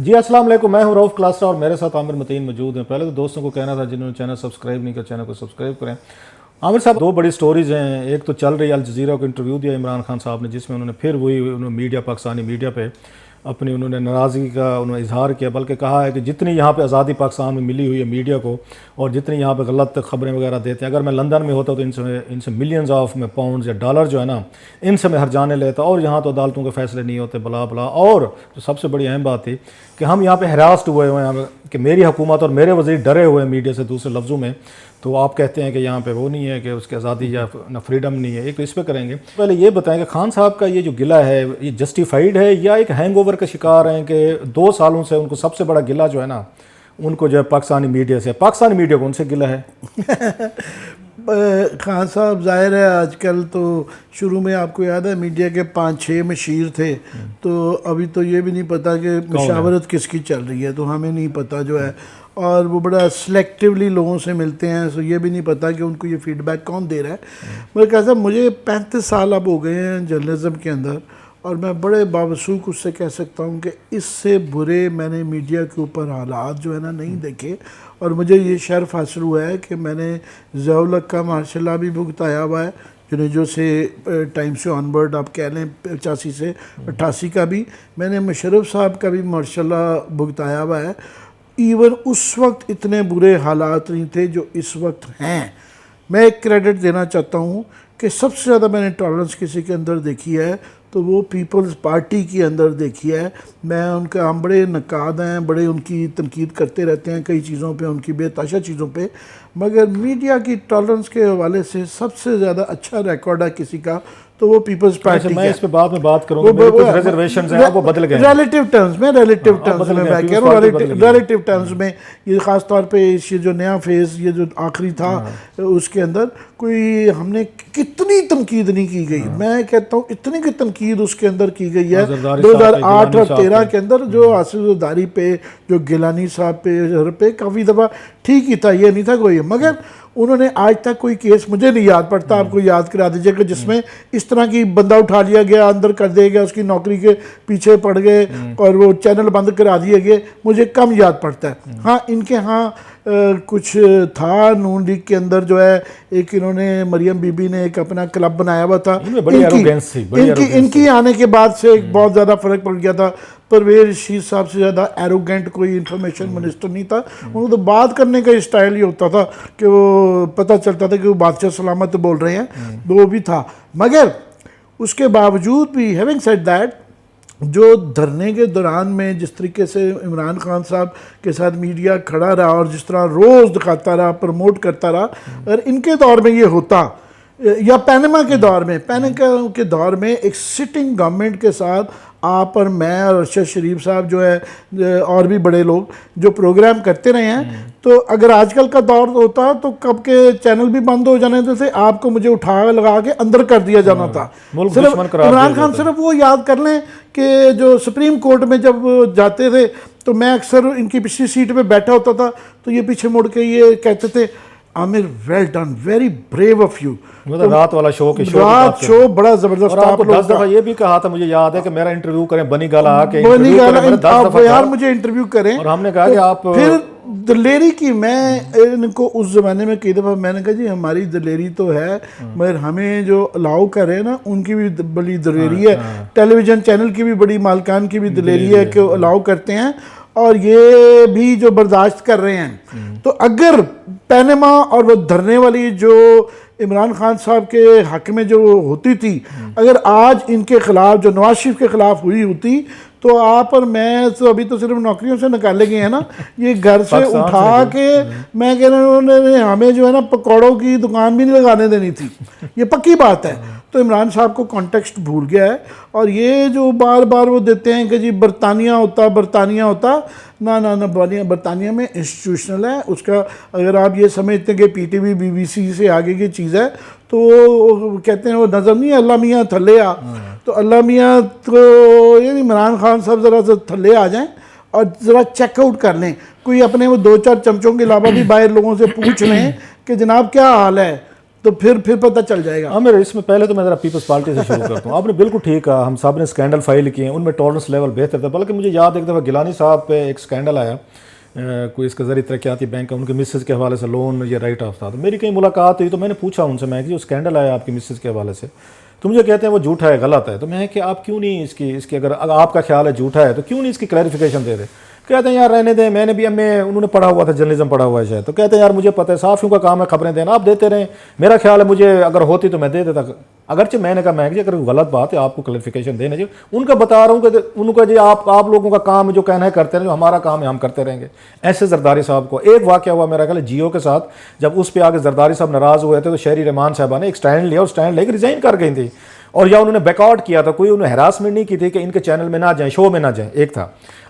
جی السلام علیکم، میں ہوں رؤف کلاسرا اور میرے ساتھ عامر متین موجود ہیں۔ پہلے تو دوستوں کو کہنا تھا جنہوں نے چینل سبسکرائب نہیں کیا چینل کو سبسکرائب کریں۔ عامر صاحب، دو بڑی سٹوریز ہیں، ایک تو چل رہی ہے الجزیرہ کو انٹرویو دیا عمران خان صاحب نے، جس میں انہوں نے پھر وہی میڈیا پاکستانی میڈیا پہ اپنی انہوں نے ناراضگی کا اظہار کیا، بلکہ کہا ہے کہ جتنی یہاں پہ آزادی پاکستان میں ملی ہوئی ہے میڈیا کو اور جتنی یہاں پہ غلط خبریں وغیرہ دیتے ہیں، اگر میں لندن میں ہوتا تو ان سے ملینز آف میں پاؤنڈز یا ڈالر جو ہے نا ان سے میں ہر جانے لیتا، اور یہاں تو عدالتوں کے فیصلے نہیں ہوتے بلا بلا۔ اور جو سب سے بڑی اہم بات تھی کہ ہم یہاں پہ ہراسڈ ہوئے ہیں کہ میری حکومت اور میرے وزیر ڈرے ہوئے ہیں میڈیا سے، دوسرے لفظوں میں تو آپ کہتے ہیں کہ یہاں پہ وہ نہیں ہے کہ اس کی آزادی یا نہ فریڈم نہیں ہے۔ ایک تو اس پہ کریں گے، پہلے یہ بتائیں کہ خان صاحب کا یہ جو گلہ ہے یہ جسٹیفائیڈ ہے یا ایک ہینگ اوور کا شکار ہیں کہ 2 سالوں سے ان کو سب سے بڑا گلہ جو ہے نا ان کو جو ہے پاکستانی میڈیا سے، پاکستانی میڈیا کو ان سے گلہ ہے؟ خان صاحب ظاہر ہے آج کل تو شروع میں آپ کو یاد ہے میڈیا کے 5-6 مشیر تھے، تو ابھی تو یہ بھی نہیں پتا کہ مشاورت کس کی چل رہی ہے، تو ہمیں نہیں پتا جو ہے، اور وہ بڑا سلیکٹیولی لوگوں سے ملتے ہیں، تو یہ بھی نہیں پتا کہ ان کو یہ فیڈ بیک کون دے رہا ہے۔ مگر کہا صاحب مجھے 35 سال اب ہو گئے ہیں جرنلزم کے اندر، اور میں بڑے باوثوق اس سے کہہ سکتا ہوں کہ اس سے برے میں نے میڈیا کے اوپر حالات جو ہے نا نہیں دیکھے، اور مجھے یہ شرف حاصل ہوا ہے کہ میں نے ضیاء الحق کا ماشاء اللہ بھی بھگتایا ہوا ہے، جو سے ٹائم سے آن ورڈ آپ کہہ لیں 85 سے 88 کا بھی، میں نے مشرف صاحب کا بھی ماشاء اللہ بھگتایا ہوا ہے۔ ایون اس وقت اتنے برے حالات نہیں تھے جو اس وقت ہیں۔ میں ایک کریڈٹ دینا چاہتا ہوں کہ سب سے زیادہ میں نے ٹالرنس کسی کے اندر دیکھی ہے تو وہ پیپلز پارٹی کے اندر دیکھی ہے۔ میں ان کا ہم بڑے نقاد ہیں، بڑے ان کی تنقید کرتے رہتے ہیں کئی چیزوں پہ، ان کی بے تحاشا چیزوں پہ، مگر میڈیا کی ٹالرنس کے حوالے سے سب سے زیادہ اچھا ریکارڈ ہے کسی کا تو وہ پیپلز پارٹی میں اس پہ بعد میں بات کروں گا، میرے کچھ ریزرویشنز ہیں وہ بدل گئے ریلیٹیو ٹرمز میں، ریلیٹیو ٹرمز میں یہ خاص طور پہ یہ جو نیا فیز یہ جو آخری تھا اس کے اندر کوئی ہم نے کتنی تنقید نہیں کی گئی، میں کہتا ہوں اتنی کی تنقید اس کے اندر کی گئی ہے 2008 اور 13 کے اندر، جو آصف زرداری پہ، جو گیلانی صاحب پہ کافی دفعہ ٹھیک ہی تھا، یہ نہیں تھا کوئی، مگر انہوں نے آج تک کوئی کیس مجھے نہیں یاد پڑتا، آپ کو یاد کرا دیجئے کہ جس میں اس طرح کی بندہ اٹھا لیا گیا، اندر کر دیا گیا، اس کی نوکری کے پیچھے پڑ گئے اور وہ چینل بند کرا دیے گئے، مجھے کم یاد پڑتا ہے۔ ہاں ان کے ہاں کچھ تھا نون لیگ کے اندر جو ہے، ایک انہوں نے مریم بی بی نے ایک اپنا کلب بنایا ہوا تھا، ان کی آنے کے بعد سے بہت زیادہ فرق پڑ گیا تھا۔ پرویز رشید صاحب سے زیادہ ایروگنٹ کوئی انفارمیشن منسٹر نہیں تھا، انہوں تو بات کرنے کا اسٹائل ہی ہوتا تھا کہ وہ پتہ چلتا تھا کہ وہ بادشاہ سلامت بول رہے ہیں، وہ بھی تھا۔ مگر اس کے باوجود بھی ہیونگ سیڈ دیٹ، جو دھرنے کے دوران میں جس طریقے سے عمران خان صاحب کے ساتھ میڈیا کھڑا رہا اور جس طرح روز دکھاتا رہا، پروموٹ کرتا رہا، اگر ان کے دور میں یہ ہوتا یا پینما کے دور میں، پینما کے دور میں ایک سٹنگ گورنمنٹ کے ساتھ آپ اور میں اور ارشد شریف صاحب جو ہے اور بھی بڑے لوگ جو پروگرام کرتے رہے ہیں، تو اگر آج کل کا دور ہوتا تو کب کے چینل بھی بند ہو جانے تھے، آپ کو مجھے اٹھا لگا کے اندر کر دیا جانا تھا۔ صرف عمران خان صرف وہ یاد کر لیں کہ جو سپریم کورٹ میں جب جاتے تھے تو میں اکثر ان کی پچھلی سیٹ پہ بیٹھا ہوتا تھا تو یہ پیچھے مڑ کے یہ کہتے تھے Aamir well done, very brave of you. رات والا شو بڑا زبردست، اور آپ کو 10 دفعہ یہ بھی کہا تھا، مجھے یاد ہے کہ میرا انٹرویو کریں، بنی گالا آ کے یار مجھے انٹرویو کریں، اور ہم نے کہا کہ آپ پھر دلیری کی، میں ان کو اس زمانے میں کئی دفعہ میں نے کہا جی ہماری دلیری تو ہے مگر ہمیں جو الاؤ کرے نا ان کی بھی بڑی دلیری ہے، ٹیلی ویژن چینل کی بھی بڑی مالکان کی بھی دلیری ہے کہ الاؤ کرتے ہیں اور یہ بھی جو برداشت کر رہے ہیں۔ تو اگر پینما اور وہ دھرنے والی جو عمران خان صاحب کے حق میں جو ہوتی تھی، اگر آج ان کے خلاف جو نواز شریف کے خلاف ہوئی ہوتی تو آپ اور میں تو ابھی تو صرف نوکریوں سے نکالے گئے ہیں نا، یہ گھر سے اٹھا کے میں کہہ رہا ہوں انہوں نے ہمیں جو ہے نا پکوڑوں کی دکان بھی نہیں لگانے دینی تھی، یہ پکی بات ہے۔ تو عمران صاحب کو کانٹیکسٹ بھول گیا ہے، اور یہ جو بار بار وہ دیتے ہیں کہ جی برطانیہ ہوتا نہ برطانیہ میں انسٹیٹیوشنل ہے اس کا، اگر آپ یہ سمجھتے ہیں کہ P T V B B C سے آگے کی چیز ہے تو وہ کہتے ہیں وہ نظم نہیں ہے اللہ میاں تھلے آ، تو اللہ میاں تو یعنی عمران خان صاحب ذرا تھلے آ جائیں اور ذرا چیک آؤٹ کر لیں، کوئی اپنے وہ 2-4 چمچوں کے علاوہ بھی باہر لوگوں سے پوچھ لیں کہ جناب کیا حال ہے، تو پھر پتہ چل جائے گا. عامر اس میں پہلے تو میں ذرا پیپلز پارٹی سے شروع کرتا ہوں. آپ نے بالکل ٹھیک کہا, ہم سب نے اسکینڈل فائل کیے ہیں, ان میں ٹالرنس لیول بہتر تھا. بلکہ مجھے یاد ایک دفعہ گیلانی صاحب پہ ایک اسکینڈل آیا, کوئی اس کا ذریعہ ترقیاتی بینک کا, ان کے مسز کے حوالے سے لون یا رائٹ آف تھا. تو میری کہیں ملاقات ہوئی تو میں نے پوچھا ان سے, میں کہ جو اسکینڈل آیا آپ کی مسز کے حوالے سے, تو مجھے کہتے ہیں وہ جھوٹا ہے, غلط ہے. تو میں کہ آپ کیوں نہیں اس کی اگر آپ کا خیال ہے جھوٹا ہے تو کیوں نہیں اس کی کلیریفیکیشن دے دیں. کہتے ہیں یار رہنے دیں, میں نے بھی انہوں نے پڑھا ہوا تھا, جرنلزم پڑھا ہوا ہے شاید. تو کہتے ہیں یار مجھے پتہ ہے صحافیوں کا کام ہے خبریں دینا, آپ دیتے رہیں, میرا خیال ہے مجھے اگر ہوتی تو میں دے دیتا. اگرچہ میں نے کہا میں کہ اگر غلط بات ہے آپ کو کلیریفیکیشن دینا چاہیے. ان کا بتا رہا ہوں کہ ان کا جی آپ لوگوں کا کام جو کہنا ہے کرتے رہیں, جو ہمارا کام ہے ہم کرتے رہیں گے. ایسے زرداری صاحب کو ایک واقعہ ہوا میرا خیال ہے جیو کے ساتھ, جب اس پہ آگے زرداری صاحب ناراض ہوئے تھے تو شہری رحمان صاحبہ نے ایک سٹینڈ لیا اور سٹینڈ لے کے ریزائن کر گئی تھی, اور یا انہوں نے بیک آؤٹ کیا تھا, کوئی انہوں نے ہراسمنٹ نہیں کی تھی کہ ان کے چینل میں نہ جائیں, شو میں نہ جائیں. ایک تھا.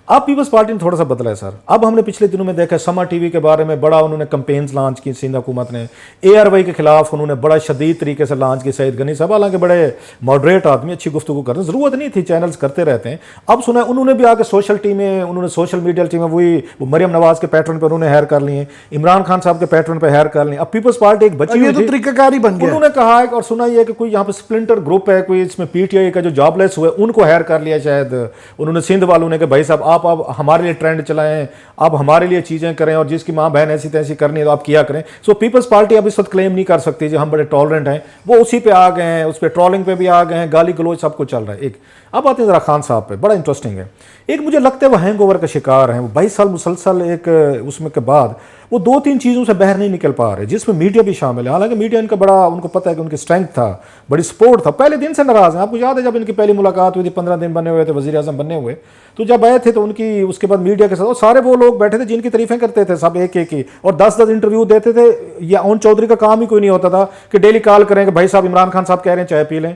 اب پیپلز پارٹی نے تھوڑا سا بدلا ہے سر. اب ہم نے پچھلے دنوں میں دیکھا سما ٹی وی کے بارے میں بڑا انہوں نے کمپینز لانچ کی سندھ حکومت نے, اے آر وائی کے خلاف انہوں نے بڑا شدید طریقے سے لانچ کی. سعید غنی صاحب حالانکہ بڑے ماڈریٹ آدمی, اچھی گفتگو کرتے ہیں, ضرورت نہیں تھی, چینلز کرتے رہتے ہیں. اب سنا انہوں نے بھی آ کے سوشل ٹیمیں, انہوں نے سوشل میڈیا ٹیمیں وہی مریم نواز کے پیٹرن پہ انہوں نے ہائر کر لی ہیں, عمران خان صاحب کے پیٹرن پہ ہائر کر لی ہیں. اب پیپلز پارٹی ایک بچی ہوئی تھی, طریقہ کار ہی بن گیا. انہوں نے کہا ہے اور سنا یہ کہ کوئی یہاں پہ سپلنٹر گروپ ہے, کوئی اس میں پی ٹی آئی کا جو جاب لیس ہوئے ان کو ہائر کر لیا شاید انہوں نے سندھ والوں نے, کہ بھائی صاحب آپ ہمارے لیے ٹرینڈ چلائیں, آپ ہمارے لیے چیزیں کریں, اور جس کی ماں بہن ایسی تیسی کرنی ہے تو آپ کیا کریں. سو پیپلز پارٹی اب اس وقت کلیم نہیں کر سکتی جی ہم بڑے ٹالرنٹ ہیں, وہ اسی پہ آ گئے ہیں, اس پہ ٹرولنگ پہ بھی آ گئے ہیں, گالی گلوچ سب کچھ چل رہا ہے. ایک اب آتے ہیں ذرا خان صاحب پہ, بڑا انٹرسٹنگ ہے. ایک مجھے لگتا ہے وہ ہینگ اوور کا شکار ہیں, وہ 22 سال مسلسل ایک اس میں کے بعد وہ 2-3 چیزوں سے باہر نہیں نکل پا رہے, جس میں میڈیا بھی شامل ہے. حالانکہ میڈیا ان کا بڑا, ان کو پتہ ہے کہ ان کی اسٹرینتھ تھا, بڑی سپورٹ تھا, پہلے دن سے ناراض ہیں. آپ کو یاد ہے جب ان کی پہلی ملاقات ہوئی تھی 15 دن بنے ہوئے تھے, وزیر اعظم بنے ہوئے, تو جب آئے تھے تو ان کی اس کے بعد میڈیا کے ساتھ سارے وہ لوگ بیٹھے تھے جن کی تعریفیں کرتے تھے سب ایک ایک ہی, اور 10 انٹرویو دیتے تھے. یا اون چودھری کا کام ہی کوئی نہیں ہوتا تھا کہ ڈیلی کال کریں کہ بھائی صاحب عمران خان صاحب کہہ رہے ہیں چائے پی لیں,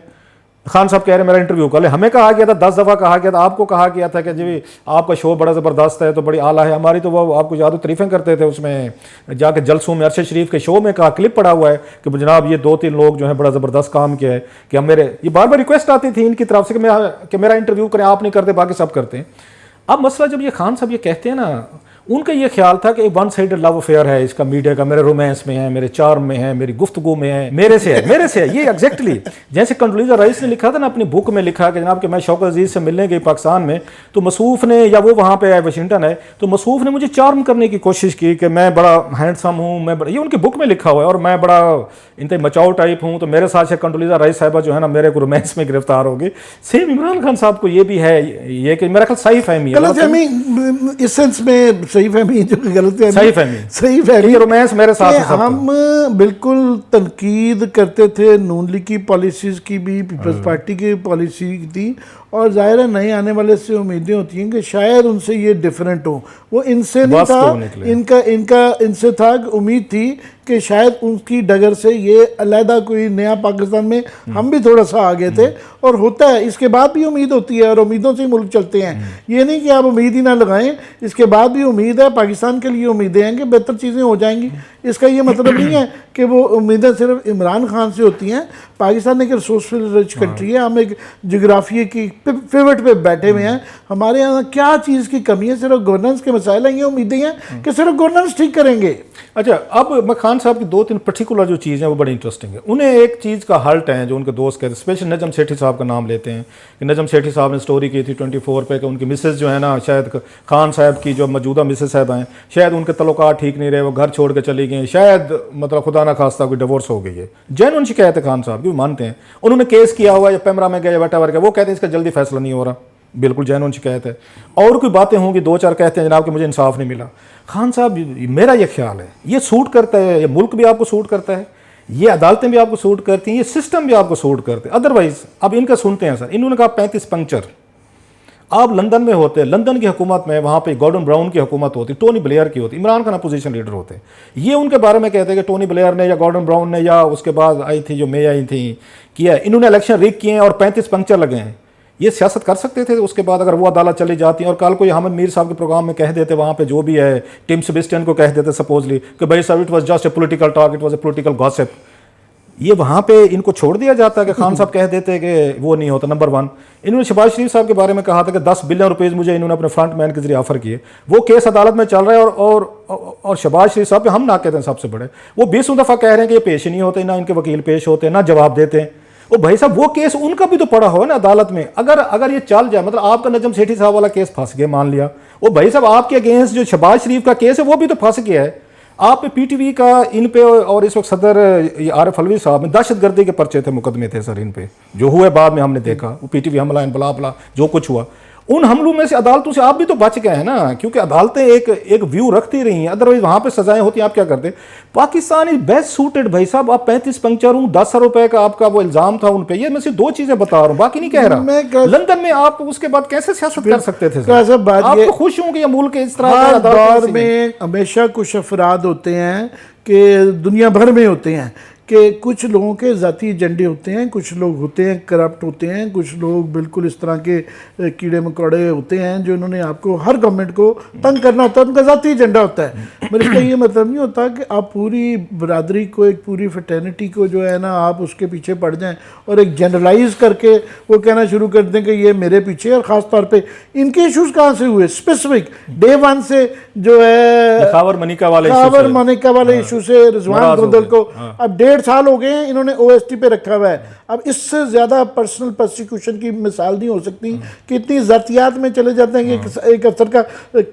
خان صاحب کہہ رہے ہیں میرا انٹرویو کر لیں. ہمیں کہا گیا تھا 10 دفعہ کہا گیا تھا, آپ کو کہا گیا تھا کہ جی آپ کا شو بڑا زبردست ہے تو بڑی اعلیٰ ہے. ہماری تو وہ آپ کو یاد ہو تعریفیں کرتے تھے اس میں جا کے جلسوں میں, ارشد شریف کے شو میں کہا, کلپ پڑا ہوا ہے کہ جناب یہ 2-3 لوگ جو ہیں بڑا زبردست کام کیا ہے, کہ ہم میرے یہ بار بار ریکویسٹ آتی تھی ان کی طرف سے کہ میرا انٹرویو کریں, آپ نہیں کرتے باقی سب کرتے ہیں. اب مسئلہ جب یہ خان صاحب یہ کہتے ہیں نا, ان کا یہ خیال تھا کہ ون سائڈڈ لو افیئر ہے اس کا میڈیا کا, میرے رومانس میں ہے, میرے چارم میں ہے, میری گفتگو میں ہے, میرے سے ہے یہ ایگزیکٹلی جیسے کنڈولیزا رائس نے لکھا تھا نا اپنی بک میں, لکھا کہ جناب کہ میں شوکت عزیز سے ملنے گئی پاکستان میں, تو مصروف نے, یا وہ وہاں پہ آئے واشنگٹن ہے, تو مصروف نے مجھے چارم کرنے کی کوشش کی کہ میں بڑا ہینڈسم ہوں, میں بڑا, یہ ان کی بک میں لکھا ہوا ہے, اور میں بڑا انتہائی مچاؤ ٹائپ ہوں, تو میرے ساتھ سے کنڈولیزا رائس صاحبہ جو ہے نا میرے کو رومانس میں گرفتار ہوگی. سیم عمران خان صاحب کو یہ بھی ہے, یہ کہ میرا خیال صحیح فہمی ہے, غلط فہمی اس سینس میں, صحیح فہمی جو صحیح فہمی رومانس میرے ساتھ ہے. ہم بالکل تنقید کرتے تھے نون لیگ کی پالیسیز کی بھی, پیپلز پارٹی کی پالیسی تھی, اور ظاہر ہے نئے آنے والے سے امیدیں ہوتی ہیں کہ شاید ان سے یہ ڈیفرنٹ ہو. وہ ان سے نہیں تھا, ان سے تھا امید تھی کہ شاید ان کی ڈگر سے یہ علیحدہ کوئی نیا پاکستان میں ہم بھی تھوڑا سا آگے تھے, اور ہوتا ہے اس کے بعد بھی امید ہوتی ہے, اور امیدوں سے ہی ملک چلتے ہیں. یہ نہیں کہ آپ امید ہی نہ لگائیں, اس کے بعد بھی امید ہے, پاکستان کے لیے امیدیں ہیں کہ بہتر چیزیں ہو جائیں گی. اس کا یہ مطلب نہیں ہے کہ وہ امیدیں صرف عمران خان سے ہوتی ہیں. پاکستان ایک ریسورسفل رچ کنٹری ہے, ہم ایک جغرافیے کی پیوٹ پہ بیٹھے ہوئے ہیں. ہمارے یہاں کیا چیز کی کمی ہے؟ صرف گورننس کے مسائل ہیں, یہ امیدیں ہیں کہ صرف گورننس ٹھیک کریں گے. اچھا, اب میں خان صاحب کی 2-3 پرٹیکولر جو چیزیں وہ بڑی انٹرسٹنگ ہیں. انہیں ایک چیز کا ہلٹ ہے جو ان کے دوست کہتے ہیں, اسپیشل نجم سیٹھی صاحب کا نام لیتے ہیں کہ نجم سیٹھی صاحب نے سٹوری کی تھی 24 پہ کہ ان کی مسز جو ہے نا, شاید خان صاحب کی جو موجودہ مسز صاحب ہیں, شاید ان کے تعلقات ٹھیک نہیں رہے, وہ گھر چھوڑ کے چلی گئیں, شاید مطلب خدا نہ خواستہ کوئی ڈیورس ہو گئی ہے. جینوئن شکایت ہے خان صاحب کی, مانتے ہیں انہوں نے کیس کیا ہوا ہے, یا پیمرا میں گیا, وٹ ایور گیا, وہ کہتے ہیں اس کا جلدی فیصلہ نہیں ہو رہا, بالکل جینوئن شکایت ہے. اور کوئی باتیں ہوں گی 2-4 کہتے ہیں جناب کہ مجھے انصاف نہیں ملا. خان صاحب میرا یہ خیال ہے یہ سوٹ کرتا ہے, یہ ملک بھی آپ کو سوٹ کرتا ہے, یہ عدالتیں بھی آپ کو سوٹ کرتی ہیں, یہ سسٹم بھی آپ کو سوٹ کرتے ہیں. ادروائز اب ان کا سنتے ہیں سر, انہوں نے کہا 35 پنکچر. آپ لندن میں ہوتے, لندن کی حکومت میں وہاں پہ گورڈن براؤن کی حکومت ہوتی, ٹونی بلیئر کی ہوتی, عمران خان اپوزیشن لیڈر ہوتے. یہ ان کے بارے میں کہتے ہیں کہ ٹونی بلیئر نے یا گورڈن براؤن نے یا اس کے بعد آئی تھی جو مے آئی تھیں کیا, انہوں نے الیکشن ریگ کیے ہیں اور 35 پنکچر لگے ہیں. یہ سیاست کر سکتے تھے اس کے بعد اگر وہ عدالت چلی جاتی, اور کل کوئی حامد میر صاحب کے پروگرام میں کہہ دیتے, وہاں پہ جو بھی ہے ٹم سیبسٹین کو کہہ دیتے سپوزلی کہ بھائی صاحب it was just a political talk, it was a political گاسپ. یہ وہاں پہ ان کو چھوڑ دیا جاتا ہے کہ خان صاحب کہہ دیتے کہ وہ نہیں ہوتا. نمبر 1 انہوں نے شہباز شریف صاحب کے بارے میں کہا تھا کہ 10 بلین روپیز مجھے انہوں نے اپنے فرنٹ مین کے ذریعے آفر کیے. وہ کیس عدالت میں چل رہا ہے اور شہباز شریف صاحب پہ ہم ناقد ہیں سب سے بڑے. وہ 20 دفعہ کہہ رہے ہیں کہ یہ پیش نہیں ہوتے, نہ ان کے وکیل پیش ہوتے, نہ جواب دیتے ہیں. وہ بھائی صاحب وہ کیس ان کا بھی تو پڑا ہو نا عدالت میں. اگر یہ چل جائے, مطلب آپ کا نجم سیٹھی صاحب والا کیس پھنس گیا مان لیا, وہ بھائی صاحب آپ کے اگینسٹ جو شہباز شریف کا کیس ہے وہ بھی تو پھنس گیا ہے. آپ پہ پی ٹی وی کا ان پہ, اور اس وقت صدر عارف علوی صاحب میں دہشت گردی کے پرچے تھے, مقدمے تھے سر ان پہ, جو ہوئے بعد میں ہم نے دیکھا, وہ پی ٹی وی حملہ بلا بلا جو کچھ ہوا. ان حملوں میں سے عدالتوں سے آپ بھی تو بچ گئے ہیں نا, کیونکہ عدالتیں ایک ویو رکھتی رہی ہیں, ادروائز وہاں پہ سزائیں ہوتی ہیں. آپ کیا کرتے؟ پاکستان از بیسٹ سوٹڈ بھائی صاحب. آپ 35 پنکچر ہوں, 10 روپے کا آپ کا وہ الزام تھا ان پہ. یہ میں صرف 2 چیزیں بتا رہا ہوں, باقی نہیں کہہ رہا. لندن میں آپ اس کے بعد کیسے سیاست کر سکتے تھے؟ آپ تو خوش ہوں کہ یہ ملک اس طرح ہر دور میں ہمیشہ کچھ افراد ہوتے ہیں کہ دنیا بھر میں ہوتے ہیں کہ کچھ لوگوں کے ذاتی ایجنڈے ہوتے ہیں, کچھ لوگ ہوتے ہیں کرپٹ ہوتے ہیں, کچھ لوگ بالکل اس طرح کے کیڑے مکوڑے ہوتے ہیں جو انہوں نے آپ کو ہر گورنمنٹ کو تنگ کرنا ہوتا ہے, ان کا ذاتی ایجنڈا ہوتا ہے. مگر اس کا یہ مطلب نہیں ہوتا کہ آپ پوری برادری کو, ایک پوری فٹرنیٹی کو جو ہے نا آپ اس کے پیچھے پڑ جائیں اور ایک جنرلائز کر کے وہ کہنا شروع کر دیں کہ یہ میرے پیچھے. اور خاص طور پہ ان کے ایشوز کہاں سے ہوئے؟ اسپیسیفک ڈے 1 سے جو ہے خاور منیکا والے ایشو سے رضوان گوندل کو اب 1.5 سال ہو گئے ہیں انہوں نے او ایس ٹی پہ رکھا ہوا ہے. اب اس سے زیادہ پرسنل پرسیکیوشن کی مثال نہیں ہو سکتی کہ اتنی ذاتیات میں چلے جاتے ہیں کہ ایک افسر کا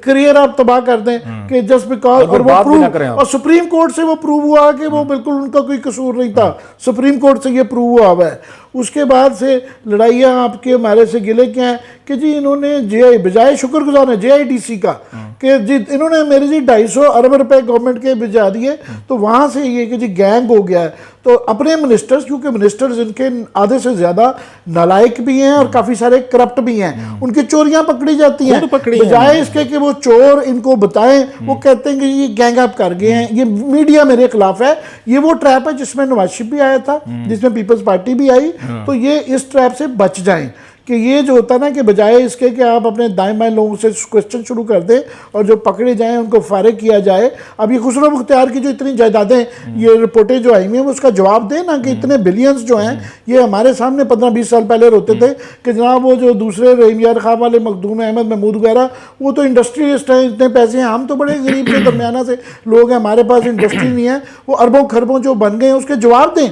کریئر آپ تباہ کر دیں کہ جسٹ بیکاز, اور وہ پروو, اور سپریم کورٹ سے وہ پروو ہوا کہ وہ بالکل ان کا کوئی قصور نہیں تھا. سپریم کورٹ سے یہ پروو ہوا ہے. اس کے بعد سے لڑائیاں آپ کے ہمارے سے گلے کیا ہیں کہ جی انہوں نے بجائے شکر گزار ہے جے آئی ڈی سی کا کہ جی انہوں نے میرے جی 250 ارب روپے گورنمنٹ کے بھیجا دیے, تو وہاں سے یہ کہ جی گینگ ہو گیا ہے. تو اپنے منسٹرز, کیونکہ منسٹرز ان کے آدھے سے زیادہ نالائق بھی ہیں اور کافی سارے کرپٹ بھی ہیں, ان کی چوریاں پکڑی جاتی ہیں. بجائے اس کے کہ وہ چور ان کو بتائیں, وہ کہتے ہیں کہ یہ گینگ اپ کر گئے ہیں, یہ میڈیا میرے خلاف ہے. یہ وہ ٹریپ ہے جس میں نواز شریف بھی آیا تھا, جس میں پیپلز پارٹی بھی آئی. تو یہ اس ٹریپ سے بچ جائیں کہ یہ جو ہوتا ہے نا کہ بجائے اس کے کہ آپ اپنے دائیں بائیں لوگوں سے کوسچن شروع کر دیں اور جو پکڑے جائیں ان کو فارغ کیا جائے. اب یہ خسرو مختار کی جو اتنی جائیدادیں, یہ رپورٹیں جو آئی ہیں, وہ اس کا جواب دیں نا کہ اتنے بلینز جو ہیں یہ ہمارے سامنے 15-20 سال پہلے روتے تھے کہ جناب وہ جو دوسرے رحیم یار خان والے مخدوم احمد محمود وغیرہ وہ تو انڈسٹریلسٹ ہیں, اتنے پیسے ہیں, ہم تو بڑے غریب کے درمیانہ سے لوگ ہیں, ہمارے پاس انڈسٹری نہیں ہے. وہ اربوں خربوں جو بن گئے ہیں اس کے جواب دیں.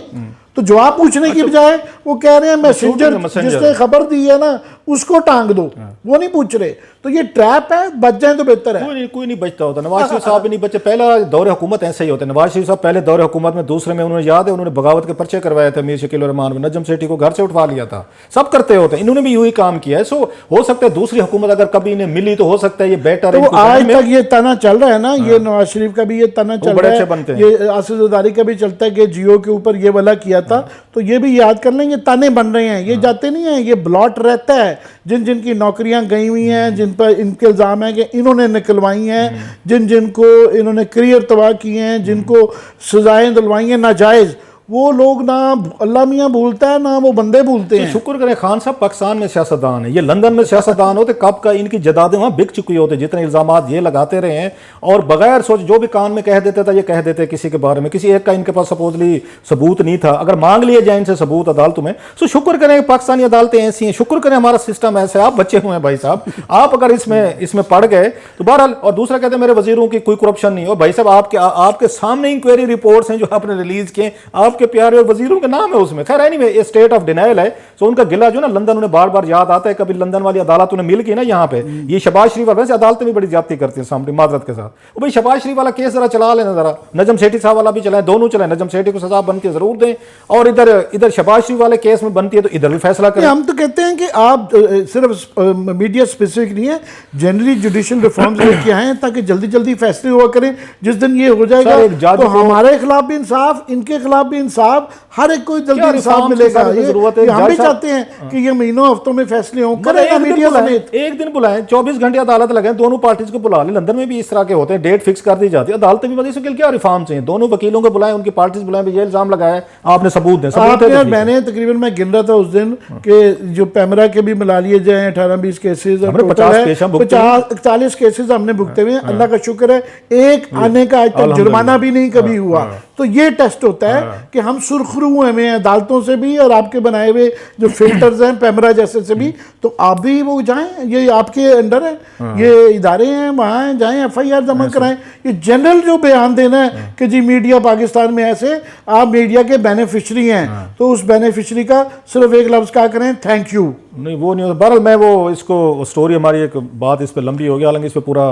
تو جواب پوچھنے کی بجائے وہ کہہ رہے ہیں میسنجر جس نے خبر دی ہے نا اس کو ٹانگ دو, وہ نہیں پوچھ رہے. تو یہ ٹریپ ہے, بچ جائیں تو بہتر ہے. کوئی نہیں بچتا ہوتا. نواز شریف صاحب بھی نہیں بچے. پہلا دور حکومت ایسے ہی ہوتا ہے. نواز شریف صاحب پہلے دور حکومت میں, دوسرے میں انہوں نے یاد ہے انہوں نے بغاوت کے پرچے کروائے تھے میر شکیل الرحمان میں, نجم سیٹھی کو گھر سے اٹھوا لیا تھا. سب کرتے ہوتے ہیں, انہوں نے بھی یوں ہی کام کیا ہے. سو ہو سکتا ہے دوسری حکومت اگر کبھی انہیں ملی تو ہو سکتا ہے یہ بیٹر ہے. آج تک یہ تانا چل رہا ہے نا, یہ نواز شریف کا بھی یہ تانا چل رہا ہے, یہ آصف زرداری کا بھی چلتا ہے کہ جیو کے اوپر یہ والا کیا تھا. تو یہ بھی یاد کر لیں, یہ تانے بن رہے ہیں, یہ جاتے نہیں ہیں. یہ بلاٹ رہتا ہے جن کی نوکریاں گئی ہوئی ہیں, جن پر ان کے الزام ہے کہ انہوں نے نکلوائی ہیں, جن کو انہوں نے کریئر تباہ کیے ہیں, جن کو سزائیں دلوائی ہیں ناجائز, وہ لوگ نہ اللہ میاں بھولتا ہے نہ وہ بندے بھولتے ہیں. شکر کریں خان صاحب پاکستان میں سیاستدان ہیں, یہ لندن میں سیاستدان ہوتے کب کا ان کی جدادیں وہاں بک چکی ہوتے. جتنے الزامات یہ لگاتے رہے ہیں اور بغیر سوچ جو بھی کان میں کہہ دیتا تھا یہ کہہ دیتے کسی کے بارے میں. کسی ایک کا ان کے پاس سپوزلی ثبوت نہیں تھا, اگر مانگ لیے جائیں ان سے ثبوت عدالتوں میں. سو شکر کریں پاکستانی عدالتیں ایسی ہیں, شکر کریں ہمارا سسٹم ایسا ہے. آپ بچے ہوئے ہیں بھائی صاحب, آپ اگر اس میں پڑ گئے تو بہرحال. اور دوسرا کہتے ہیں میرے وزیروں کی کوئی کرپشن نہیں. اور بھائی صاحب آپ کے سامنے انکوائری رپورٹس ہیں جو آپ نے ریلیز کیے, آپ کے پیارے اور وزیروں کا نام ہے اس میں. خیر اینی وے یہ اسٹیٹ آف ڈینائل ہے. سو ان کا گلہ جو نا لندن انہیں بار بار یاد آتا ہے. کبھی لندن والی عدالت انہیں مل گئی نا یہاں پہ, یہ شہباز شریف والے سے عدالتیں بھی بڑی زیادتی کرتی ہیں سامنے معذرت کے ساتھ. وہ بھائی شہباز شریف والا کیس ذرا چلا لینا, ذرا نجم سیٹھی صاحب والا بھی چلائیں, دونوں چلائیں. نجم سیٹھی کو سزا بنتی ہے ضرور دیں, اور ادھر شہباز شریف والے کیس میں بنتی ہے تو ادھر بھی فیصلہ کریں. ہم تو کہتے ہیں کہ آپ صرف میڈیا اسپیسیفک نہیں ہے, جنرلی جوڈیشل ریفارمز لے کے آئیں تاکہ جلدی جلدی فیصلے ہوا کریں. جس دن یہ ہو جائے گا تو ہمارے خلاف بھی انصاف, ان کے خلاف بھی انصاف, ہر ایک کو جلدی انصاف ملے گا. ہم بھی چاہتے ہیں کہ یہ مہینوں ہفتوں میں فیصلے ہوں. میڈیا سمیت ایک دن بلائیں, 24 گھنٹے عدالت لگائیں, دونوں پارٹیز کو بلا لیں. لندن میں بھی اس طرح کے ہوتے ہیں, ڈیٹ فکس کر دی جاتی ہے. عدالتیں بھی مزید سے کیا ریفارم چاہیے, دونوں وکیلوں کو بلائیں, ان کی پارٹیز بلائیں, یہ الزام لگایا ہے آپ نے ثبوت دیں. میں نے تقریباً میں گن رہا تھا اس دن کہ جو پیمرا کے بھی ملا لیے جائیں 18-20 کیسز, 41 کیسز ہم نے بھگتے ہوئے ہیں. اللہ کا شکر ہے ایک آنے کا آج تک جرمانہ بھی نہیں کبھی ہوا. تو یہ ٹیسٹ ہوتا ہے کہ ہم سرخرو ہوئے ہیں عدالتوں سے بھی اور آپ کے بنائے ہوئے جو فلٹرز ہیں پیمرا جیسے سے بھی، تو آپ بھی وہ جائیں، یہ آپ کے انڈر ہے، یہ ادارے ہیں، وہاں ہیں، جائیں ایف آئی آر جمع کرائیں. یہ جنرل جو بیان دینا ہے کہ جی میڈیا پاکستان میں ایسے، آپ میڈیا کے بینیفیشری ہیں تو اس بینیفیشری کا صرف ایک لفظ کہا کریں تھینک یو. نہیں وہ نہیں ہوتا. بہرحال میں وہ اس کو سٹوری ہماری ایک بات اس پہ لمبی ہوگی، حالانکہ اس پہ پورا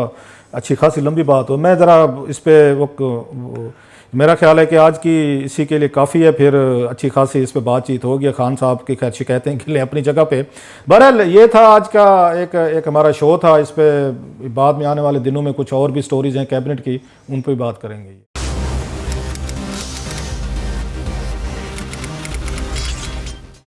اچھی خاصی لمبی بات ہو. میں ذرا اس پہ میرا خیال ہے کہ آج کی اسی کے لیے کافی ہے، پھر اچھی خاصی اس پہ بات چیت ہوگی. خان صاحب کی خیر شکایتیں کے لیے اپنی جگہ پہ. بہرحال یہ تھا آج کا ایک ہمارا شو تھا. اس پہ بعد میں آنے والے دنوں میں کچھ اور بھی سٹوریز ہیں کیبنٹ کی، ان پہ بھی بات کریں گے.